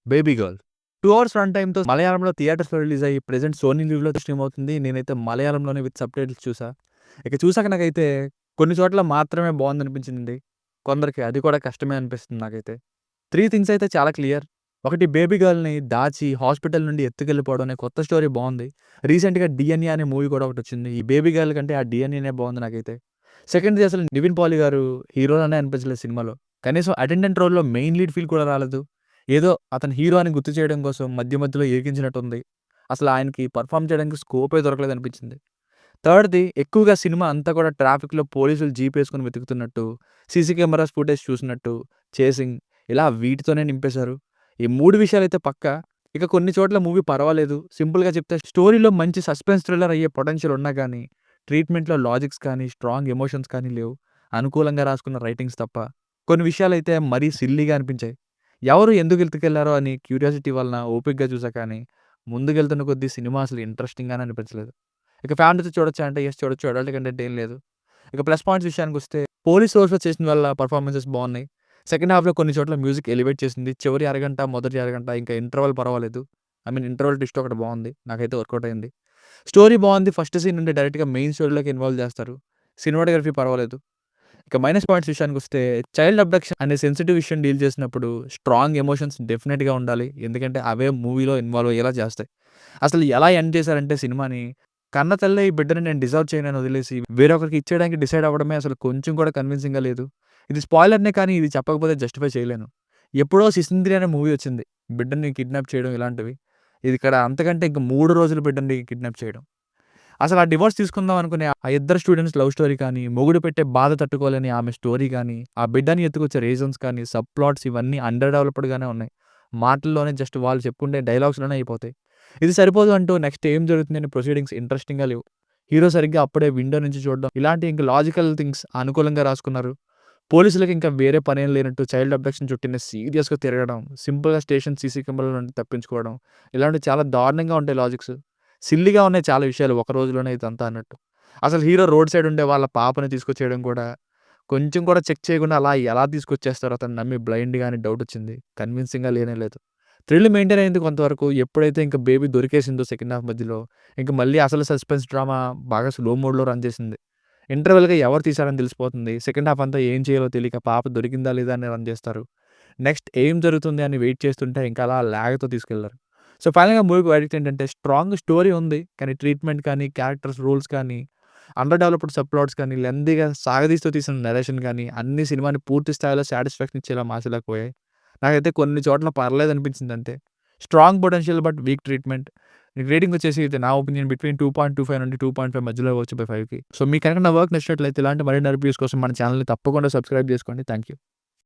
'Baby girl' 2 hours run టైమ్‌తో మలయాళంలో థియేటర్స్‌లో release అయ్యి ప్రెజెంట్ సోనీ లివ్‌లో స్ట్రీమ్ అవుతుంది. నేనైతే మలయాళంలోనే విత్ సబ్‌టైటిల్స్ చూసా. ఇక చూసాక నాకైతే కొన్ని చోట్ల మాత్రమే బావుందనిపించింది. కొందరికి అది కూడా కష్టమే అనిపిస్తుంది నాకైతే. 3 థింగ్స్ అయితే చాలా క్లియర్. ఒకటి, బేబీ గర్ల్‌ని దాచి హాస్పిటల్ నుండి ఎత్తుకెళ్ళిపోవడం అనే కొత్త స్టోరీ బావుంది. రీసెంట్‌గా 'డీఎన్ఏ' అనే మూవీ కూడా ఒకటొచ్చింది. ఈ బేబీ గర్ల్ కంటే ఆ 'డీఎన్ఏనే' బావుంది నాకైతే. సెకండ్‌ది, అసలు నివిన్ పాలి గారు హీరోలానే అనిపించలేదు సినిమాలో. కనీసం అటెండెంట్ రోల్‌లో మెయిన్ లీడ్ ఫీల్ కూడా రాలేదు. ఏదో అతను హీరో అని గుర్తు చేయడం కోసం మధ్య మధ్యలో ఇరికించినట్టుంది. అసలు ఆయనకి పెర్ఫార్మ్ చేయడానికి స్కోపే దొరకలేదనిపించింది. థర్డ్‌ది, ఎక్కువగా సినిమా అంతా కూడా ట్రాఫిక్‌లో పోలీసులు జీపేసుకొని వెతుకుతున్నట్టు, సీసీ కెమెరాస్ ఫుటేజ్ చూసినట్టు, చేసింగ్ ఇలా వీటితోనే నింపేశారు. ఈ 3 విషయాలైతే పక్కా. ఇక కొన్ని చోట్ల మూవీ పర్వాలేదు. సింపుల్‌గా చెప్తే స్టోరీలో మంచి సస్పెన్స్ థ్రిల్లర్ అయ్యే పొటెన్షియల్ ఉన్నా గానీ, ట్రీట్‌మెంట్‌లో లాజిక్స్ కానీ, స్ట్రాంగ్ ఎమోషన్స్ కానీ లేవు. అనుకూలంగా రాసుకున్న రైటింగ్స్ తప్ప. కొన్ని విషయాలైతే మరీ సిల్లీగా అనిపించాయి. ఎవరు ఎందుకు ఎత్తుకెళ్లారో అని క్యూరియాసిటీ వలన ఓపికగా చూసా కానీ, ముందుకెళ్తున్న కొద్దీ సినిమా అసలు ఇంట్రెస్టింగ్‌గానే అనిపించలేదు. ఇక ఫ్యామిలీతో చూడొచ్చా అంటే యెస్ చూడొచ్చు. అడల్ట్ కంటెంట్ ఏం లేదు. ఇక ప్లస్ పాయింట్స్ విషయానికొస్తే పోలీస్ రోల్స్‌లో చేసిన వాళ్ళ పెర్ఫార్మన్సెస్ బావున్నాయి. సెకండ్ హాఫ్‌లో కొన్ని చోట్ల మ్యూజిక్ ఎలివేట్ చేసింది. చివరి అరగంట, మొదటి అరగంట ఇంకా ఇంటర్వల్ పర్వాలేదు. ఇంటర్వల్ ట్విస్ట్ ఒకటి బావుంది. నాకైతే వర్కౌట్ అయింది. స్టోరీ బావుంది. ఫస్ట్ సీన్ నుండి డైరెక్ట్‌గా మెయిన్ స్టోరీలోకి ఇన్వాల్వ్ చేస్తారు. సినిమాటోగ్రఫీ పర్వాలేదు. ఇక మైనస్ పాయింట్స్ విషయానికొస్తే చైల్డ్ అబ్డక్షన్ అనే సెన్సిటివ్ విషయం డీల్ చేసినప్పుడు స్ట్రాంగ్ ఎమోషన్స్ డెఫినిట్‌గా ఉండాలి. ఎందుకంటే అవే మూవీలో ఇన్వాల్వ్ అయ్యేలా చేస్తాయి. అసలు ఎలా ఎండ్ చేశారంటే సినిమాని, కన్న తల్లే ఈ బిడ్డని నేను డిజర్వ్ చేయనని వదిలేసి వేరొకరికి ఇచ్చేయడానికి డిసైడ్ అవ్వడమే అసలు కొంచెం కూడా కన్విన్సింగ్‌గా లేదు. ఇది స్పాయిలర్‌నే కానీ ఇది చెప్పకపోతే జస్టిఫై చేయలేను. ఎప్పుడో 'సిసింద్రి' అనే మూవీ వచ్చింది. బిడ్డని కిడ్నాప్ చేయడం ఇలాంటివి. ఇది ఇక్కడ అంతకంటే ఇంక 3 రోజులు బిడ్డని కిడ్నాప్ చేయడం. అసలు ఆ డివోర్స్ తీసుకుందాం అనుకునే ఆ ఇద్దరు స్టూడెంట్స్ లవ్ స్టోరీ కానీ, మొగుడు పెట్టే బాధ తట్టుకోలేని ఆమె స్టోరీ గానీ, ఆ బిడ్డని ఎత్తుకొచ్చే రీజన్స్ కానీ, సబ్ ప్లాట్స్ ఇవన్నీ అండర్ డెవలప్డ్‌గానే ఉన్నాయి. మాటల్లోనే జస్ట్ వాళ్ళు చెప్పుకుంటే డైలాగ్స్‌లోనే అయిపోతాయి. ఇది సరిపోదు అంటూ నెక్స్ట్ ఏం జరుగుతుందని ప్రొసీడింగ్స్ ఇంట్రెస్టింగ్‌గా లేవు. హీరో సరిగ్గా అప్పుడే విండో నుంచి చూడడం, ఇలాంటి ఇంక లాజికల్ థింగ్స్ అనుకూలంగా రాసుకున్నారు. పోలీసులకి ఇంకా వేరే పనేం లేనట్టు చైల్డ్ అబ్డక్షన్ చుట్టూనే సీరియస్‌గా తిరగడం, సింపుల్‌గా స్టేషన్ సీసీ కెమెరాల నుండి తప్పించుకోవడం, ఇలాంటివి చాలా దారుణంగా ఉంటాయి లాజిక్స్. సిల్లీగా ఉన్నాయి చాలా విషయాలు ఒక రోజులోనే ఇదంతా అన్నట్టు. అసలు హీరో రోడ్ సైడ్ ఉండే వాళ్ళ పాపని తీసుకొచ్చేయడం కూడా, కొంచెం కూడా చెక్ చేయకుండా అలా ఎలా తీసుకొచ్చేస్తారో అతన్ని నమ్మి బ్లైండ్‌గా అని డౌటొచ్చింది. కన్విన్సింగ్‌గా లేనే లేదు. థ్రిల్ మెయింటైన్ అయింది కొంతవరకు. ఎప్పుడైతే ఇంక బేబీ దొరికేసిందో సెకండ్ హాఫ్ మధ్యలో, ఇంక మళ్ళీ అసలు సస్పెన్స్ డ్రామా బాగా స్లో మోడ్‌లో రన్ చేసింది. ఇంటర్వల్‌గా ఎవరు తీశారని తెలిసిపోతుంది. సెకండ్ హాఫ్ అంతా ఏం చేయాలో తెలియక పాప దొరికిందా లేదా అని రన్ చేస్తారు. నెక్స్ట్ ఏం జరుగుతుంది అని వెయిట్ చేస్తుంటే ఇంకా అలా లాగ్‌తో తీసుకెళ్లారు. సో, ఫైనల్‌గా మూవీకి వర్డిక్ట్ ఏంటంటే స్ట్రాంగ్ స్టోరీ ఉంది. కానీ ట్రీట్మెంట్ కానీ, క్యారెక్టర్స్ రోల్స్ కానీ, అండర్ డెవలప్డ్ సబ్ ప్లాట్స్ కానీ, లెంథీగా సాగదీస్తూ తీసిన నరేషన్ గానీ, అన్నీ సినిమాని పూర్తి స్థాయిలో సాటిస్ఫాక్షన్ ఇచ్చేలా మార్చలేకపోయాయి. నాకైతే కొన్ని చోట్ల పర్లేదనిపించింది అంతే. Strong potential but week treatment. Rating వచ్చేసి అయితే నా ఒపీనియన్ బిట్వీన్ 2.25 నుండి 2.5 మధ్యలో ఇవ్వచ్చు బై 5కి. సో, మీకు కనుక నా వర్క్ నచ్చినట్లయితే ఇలాంటి మరిన్ని రివ్యూస్ కోసం మన ఛానెల్‌ని తప్పకుండా సబ్స్క్రైబ్ చేసుకోండి. Thank you.